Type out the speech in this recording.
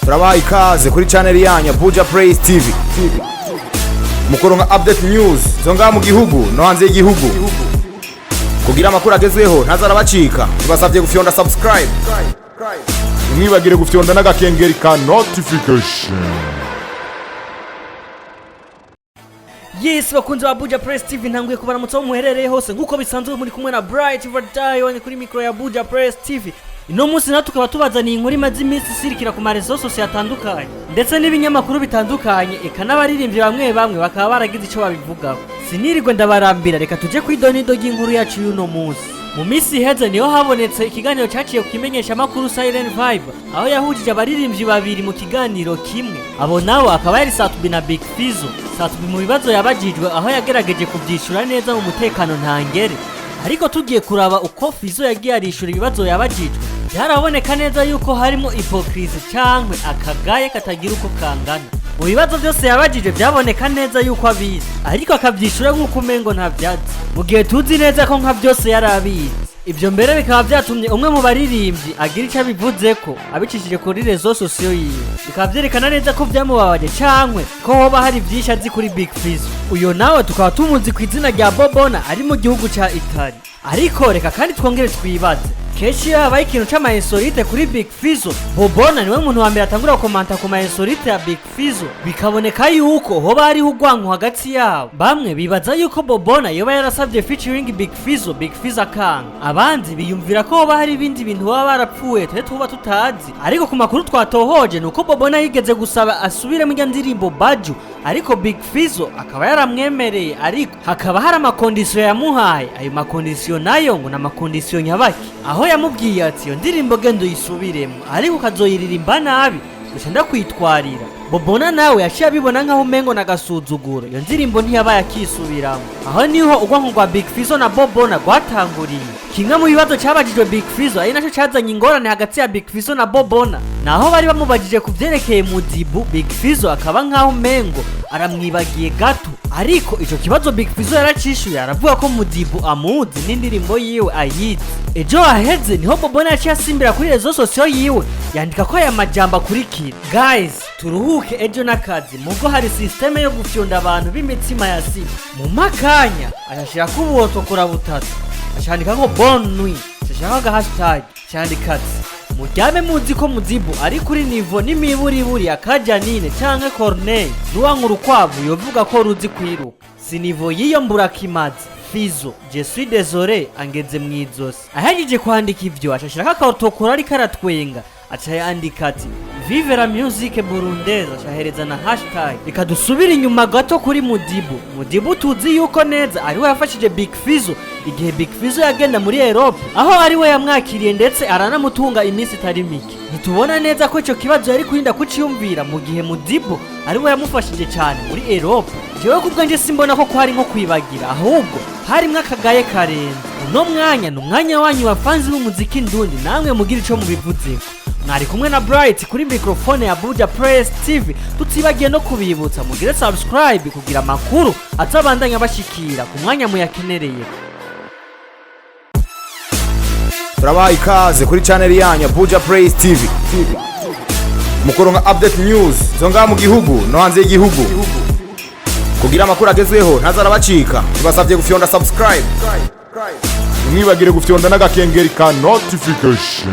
turabaha ikaze kuri channel yanyu Buja Praise TV mukoronka update news zonga mu gihugu no hanze y'igihugu kugira amakuru agezweho ntazarabacika tubasabye gufyonda subscribe mwibagire gufyonda n'agakengeri ka notification. Yes, bakunze ba Buja Praise TV ntanguye kubaramutsa mu muherereye hose nkuko bisanzwe muri kumwe na Bright Verdayo kuri micro ya Buja Praise TV. Ino munsi tukaba tubazaniye inkuru imaze iminsi isirikira ku marezo sosiyo atandukanye ndetse n'ibinyamakuru bitandukanye eka n'abaririmbyi bamwe bakaba baragize icyo babivugaho. Sinirirwe ndabarambira, reka tuje kwidonido ry'inkuru yacu y'uno munsi. Mu minsi iheze niho habonetse ikiganiro cyaciye kukimenyesha amakuru Silent Vibe aho yahujije abaririmbyi babiri mu kiganiro kimwe. Abo nawe akaba yari Satubi na Big Fizzo. Satubi mu bibazo yabajijwe aho yagerageje kubyishura neza mu mutekano ntangere, ariko tugiye kuraba uko Fizzo yagiye arishura ibibazo yabajijwe byaraboneka neza yuko harimo hypocrisy cyangwa akagaye katagira uko kangana. Mu bibazo byose yabajije byaboneka neza yuko abizi ariko akabyishura nk'uko umengo nta byatsi, mu gihe tuzi neza ko nka byose yarabizi. Ibyo mbere bikaba byatumye umwe mu baririmbyi agira icyo abivuze ko abicishije kuri rezo sosiyo yiwe, bikaba byerekana neza ko byamubabaje cyangwa ko hoba hari byinshi azi kuri Big Fizzo. Uyo nawe tukaba tumuzi ku izina rya Bobona ari mu gihugu cya Italy. Ariko reka kandi twongere twibaze, keshi yabaye ikintu c'amainsolite kuri Big Fizzo, Bobona niwe muntu wa mbere atangura komanta ku mainsolite ya Big Fizzo, bikaboneka yuko hoba hariho urwanko hagati yabo. Bamwe bibaza yuko Bobona yoba yarasabye featuring Big Fizzo akanga, abandi biyumvira ko hoba hari ibindi bintu baba barapfuye tuba tutazi. Ariko ku makuru twatohoje nuko Bobona yigeze gusaba asubire mu ndirimbo Baju, ariko Big Fizzo akaba yaramwemereye, ariko hakaba hari amakondisiyo yamuhaye. Ayo makondisiyo nayo ngo n'amakondisiyo nyabaki, aho yamubwiye ati iyo ndirimbo gendo yisubiremo ariko kazoyiririmba nabi gusa ndakwitwarira. Bobona nawe yaciye abibona nkaho umengo nagasuzuguro, iyo ndirimbo ntiyabaye akisubiramo. Aho niho urwanko rwa Big Fizzo na Bobona rwatanguriye. Kimwe mu bibazo cyabajijwe Big Fizzo ari nacyo cyazanye ingorane hagati ya Big Fizzo na Bobona, naho bari bamubajije ku byerekeye Mudibu, Big Fizzo akaba nkaho umengo aramwibagiye gato, ariko icyo kibazo Big Fizzo yaracishuye aravuga ko Mudibu amuzi n'indirimbo yiwe ayizi. Ejo aheze niho Bobona yaciye asimbira kuri rezo sosiyo yiwe yandika ko aya majambo akurikira: guys turuhuke ejo n'akazi mugo hari systeme yo gufyonda abantu b'imitsima ya simu. Mu makanya arashira ko ubutokora butatu ashandika ngo bonne nuit, ashaka hashtag cyandikatse muryame muzi ko Mudibu ari kuri nivo n'imiburiburi akajanine canke Corneille ruwankuru kwavu yovuga ko ruzi kwiruka, si nivo yiyo mburakimazi. Fizzo je suis désolé angeze mwizosi. Ahagije kwandika ivyo ashashira kakotokora ari karatwenga, acaye andika ati vive la musique burundaise, ahereza na hashtag. Reka dusubire inyuma gato kuri Mudibu tuzi yuko neza ari we yafashije Big Fizzo igihe Big Fizzo yagenda muri Europe, aho ari we yamwakiriye ndetse aranamutunga iminsi itari mike. Ntitubona neza ko icyo kibazo yari kurinda kuciyumvira mu gihe Mudibu ari we yamufashije cyane muri Europe. Jewe kubwanje simbona ko hari nko kwibagira, ahubwo harimwe akagaye karenze. Uno mwanya n'umwanya wanyu wa fans b'umuziki ndundi, namwe mugira ico mubivuze. Mwari kumwe na Bright kuri microphone ya Buja Praise TV. Tutibagiye no kubibutsa mugire subscribe kugira amakuru atabandanya bashikira ku mwanya muyakenereye. Turabaha ikaze kuri channel yanyu Buja Praise TV mukoronka update news zonga mu gihugu no hanze y'igihugu kugira amakuru agezweho ntazarabacika tubasabye gufyonda subscribe mwibagire gufyonda n'agakengeri ka notification.